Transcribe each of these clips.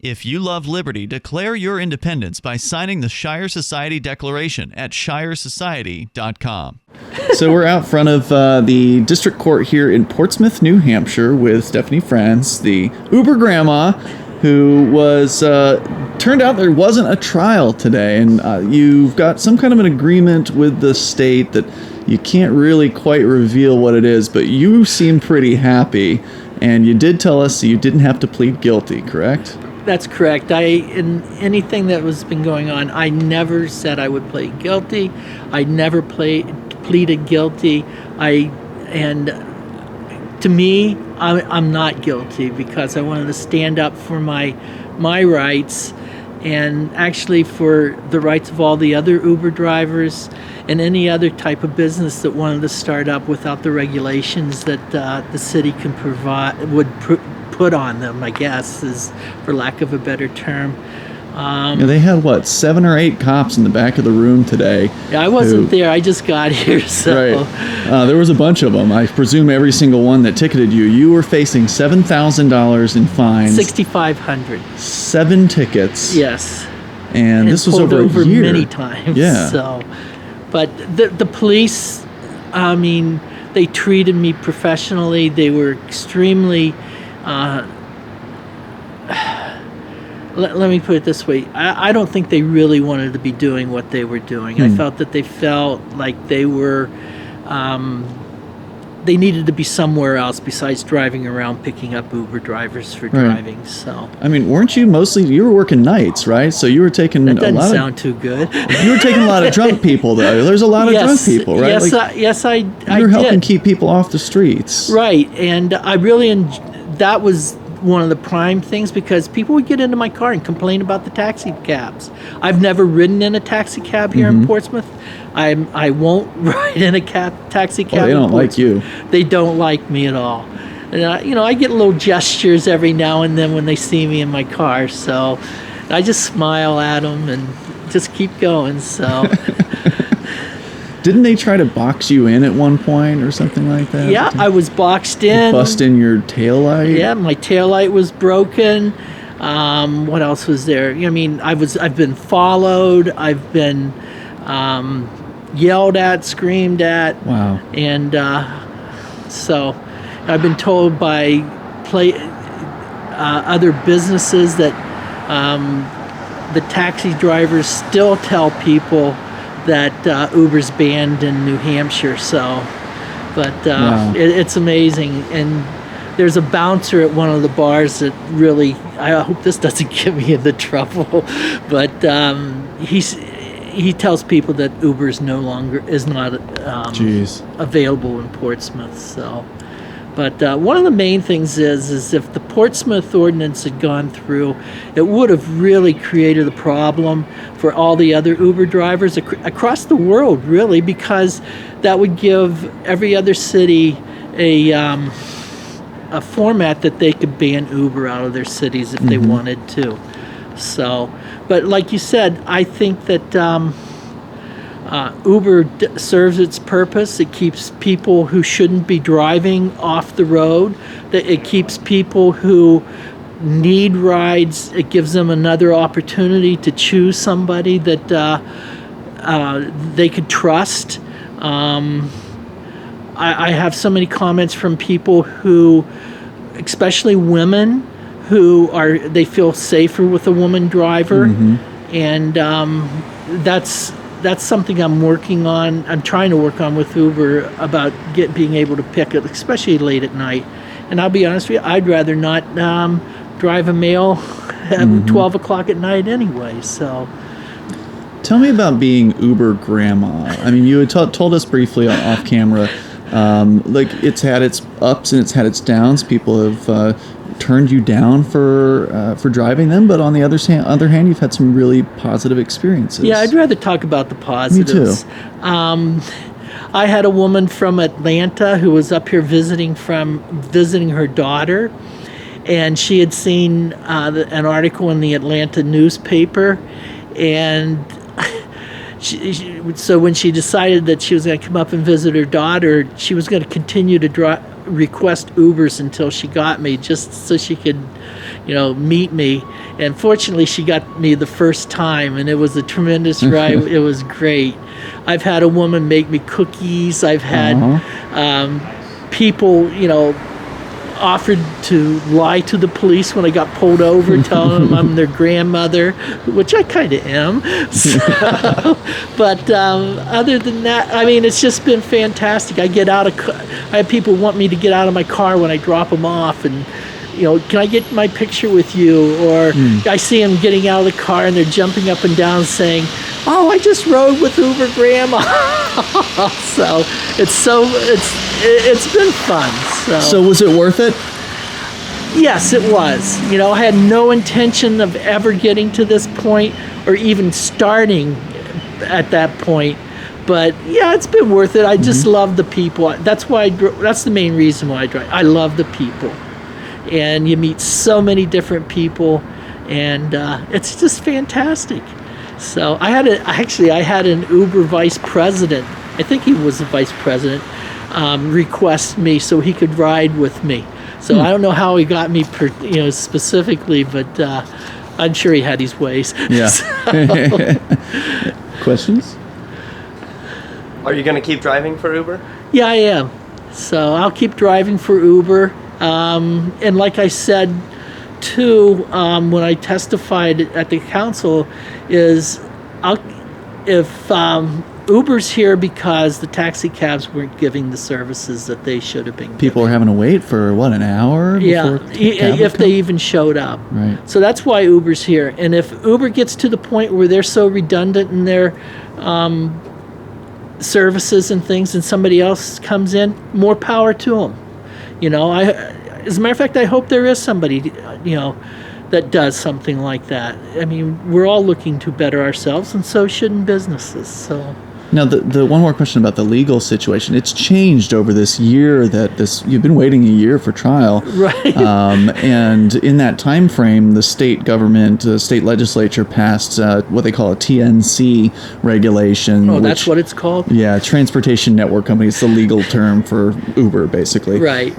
If you love liberty, declare your independence by signing the Shire Society Declaration at shiresociety.com. So we're out front of the district court here in Portsmouth, New Hampshire, with Stephanie Franz, the Uber Grandma, who was, turned out there wasn't a trial today, and you've got some kind of an agreement with the state that you can't really quite reveal what it is, but you seem pretty happy, and you did tell us you didn't have to plead guilty, correct? That's correct. In anything that was been going on, I never said I would plead guilty. I never pleaded guilty. To me, I'm not guilty because I wanted to stand up for my rights, and actually for the rights of all the other Uber drivers and any other type of business that wanted to start up without the regulations that the city can put on them, I guess, is for lack of a better term. They had, 7 or 8 cops in the back of the room today? Yeah, I wasn't there. I just got here, so... Right. There was a bunch of them. I presume every single one that ticketed you. You were facing $7,000 in fines. $6,500. 7 tickets. Yes. And this was over a year. Many times. Yeah. So, but the police, I mean, they treated me professionally. They were extremely... let me put it this way. I don't think they really wanted to be doing what they were doing. I felt that they felt like they were, they needed to be somewhere else besides driving around picking up Uber drivers for driving. So, I mean, weren't you you were working nights, right? So you were taking that doesn't sound too good. You were taking a lot of drunk people, though. There's a lot of drunk people, right? Yes, I you were helping keep people off the streets. Right, and I really, that was one of the prime things, because people would get into my car and complain about the taxi cabs. I've never ridden in a taxi cab here in Portsmouth. I won't ride in a taxi cab. They don't like you. They don't like me at all. And I get little gestures every now and then when they see me in my car, so I just smile at them and just keep going. So. Didn't they try to box you in at one point or something like that? Yeah, I was boxed in. Bust in your taillight? Yeah, my taillight was broken. What else was there? I mean, I've been followed. I've been yelled at, screamed at. Wow. And so I've been told by other businesses that the taxi drivers still tell people that Uber's banned in New Hampshire, but wow. It's amazing. And there's a bouncer at one of the bars that really, I hope this doesn't get me into trouble, but he tells people that Uber is not available in Portsmouth. So, but one of the main things is if the Portsmouth ordinance had gone through, it would have really created a problem for all the other Uber drivers across the world, really, because that would give every other city a format that they could ban Uber out of their cities if they wanted to. So, but like you said, I think that Uber serves its purpose. It keeps people who shouldn't be driving off the road. It keeps people who need rides. It gives them another opportunity to choose somebody that they could trust. I have so many comments from people who, especially women, they feel safer with a woman driver, and that's something I'm working on. I'm trying to work on with Uber about being able to pick it, especially late at night. And I'll be honest with you, I'd rather not drive a male at 12 o'clock at night anyway. So, tell me about being Uber Grandma. I mean, you had told us briefly off camera, like it's had its ups and it's had its downs. People have turned you down for driving them, but on the other hand, you've had some really positive experiences. Yeah, I'd rather talk about the positives. Me too. I had a woman from Atlanta who was up here visiting her daughter, and she had seen an article in the Atlanta newspaper, and so when she decided that she was going to come up and visit her daughter, she was going to continue to request Ubers until she got me, just so she could, meet me. And fortunately, she got me the first time, and it was a tremendous ride. It was great. I've had a woman make me cookies. I've had people, offered to lie to the police when I got pulled over, telling them I'm their grandmother, which I kind of am. So, but other than that, I mean, it's just been fantastic. I have people want me to get out of my car when I drop them off, and can I get my picture with you? Or I see them getting out of the car and they're jumping up and down saying, "Oh, I just rode with Uber Grandma." So it's been fun. So was it worth it? Yes, it was. I had no intention of ever getting to this point or even starting at that point. But yeah, it's been worth it. I just love the people. That's the main reason why I drive. I love the people. And you meet so many different people, and it's just fantastic. So I had an Uber vice president, I think he was the vice president, request me so he could ride with me. So I don't know how he got me specifically, but I'm sure he had his ways. Yeah. Questions? Are you going to keep driving for Uber? Yeah, I am. So I'll keep driving for Uber. And like I said, too, when I testified at the council, is if Uber's here because the taxi cabs weren't giving the services that they should have been. People are having to wait for an hour? Yeah, if they even showed up. Right. So that's why Uber's here. And if Uber gets to the point where they're so redundant in their services and things, and somebody else comes in, more power to them. As a matter of fact, I hope there is somebody, that does something like that. I mean, we're all looking to better ourselves, and so shouldn't businesses. So. Now, the one more question about the legal situation. It's changed over this year you've been waiting a year for trial. Right. And in that time frame, the state government, state legislature passed what they call a TNC regulation. Oh, that's what it's called? Yeah, Transportation Network Company. It's the legal term for Uber, basically. Right.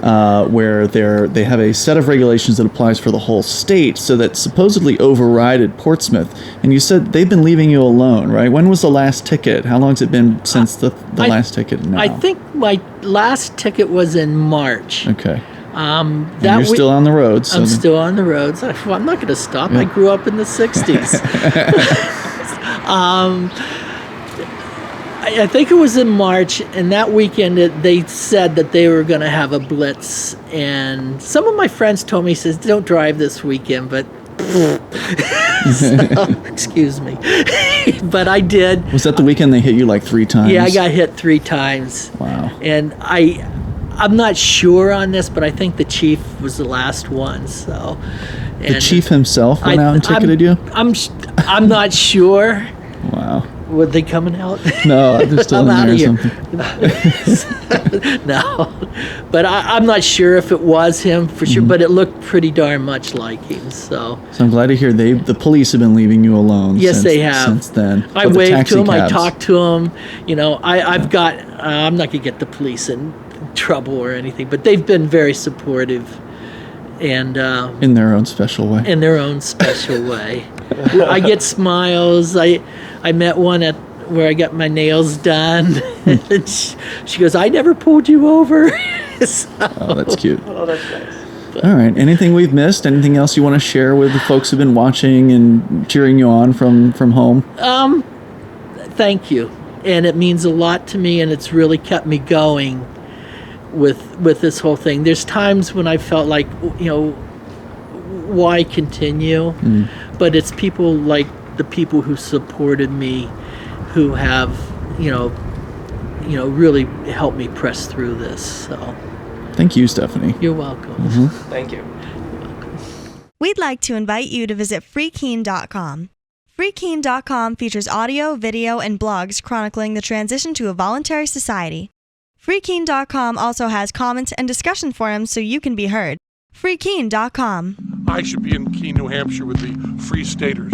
Where they have a set of regulations that applies for the whole state, so that supposedly overrided Portsmouth. And you said they've been leaving you alone, right? When was the last ticket? How long has it been since the last ticket now? I think my last ticket was in March. Okay. You're still on the roads. I'm still on the roads. I'm not going to stop. Yeah. I grew up in the 60s. I think it was in March, and that weekend they said that they were going to have a blitz. And some of my friends told me, says, "Don't drive this weekend," but so, excuse me. But I did. Was that the weekend they hit you like 3 times? Yeah, I got hit 3 times. Wow. And I'm not sure on this, but I think the chief was the last one. So. The chief himself went out and ticketed you? I'm not sure. Wow. Were they coming out? No, they're still in there or something. No, but I'm not sure if it was him for sure, but it looked pretty darn much like him. So I'm glad to hear the police have been leaving you alone. Yes, they have. Since then. I waved to them. I talked to them. I'm not gonna get the police in trouble or anything, but they've been very supportive. And in their own special way. In their own special way. I get smiles. I met one at where I got my nails done. And she goes, "I never pulled you over." So, oh, that's cute. Oh, that's nice. All right. Anything we've missed? Anything else you want to share with the folks who've been watching and cheering you on from home? Thank you. And it means a lot to me, and it's really kept me going with this whole thing. There's times when I felt like, why continue? But it's people like the people who supported me, who have, really helped me press through this. So, thank you, Stephanie. You're welcome. Thank you. We'd like to invite you to visit freekeen.com. Freekeen.com features audio, video, and blogs chronicling the transition to a voluntary society. Freekeen.com also has comments and discussion forums so you can be heard. Freekeen.com. I should be in Keene, New Hampshire with the Free Staters.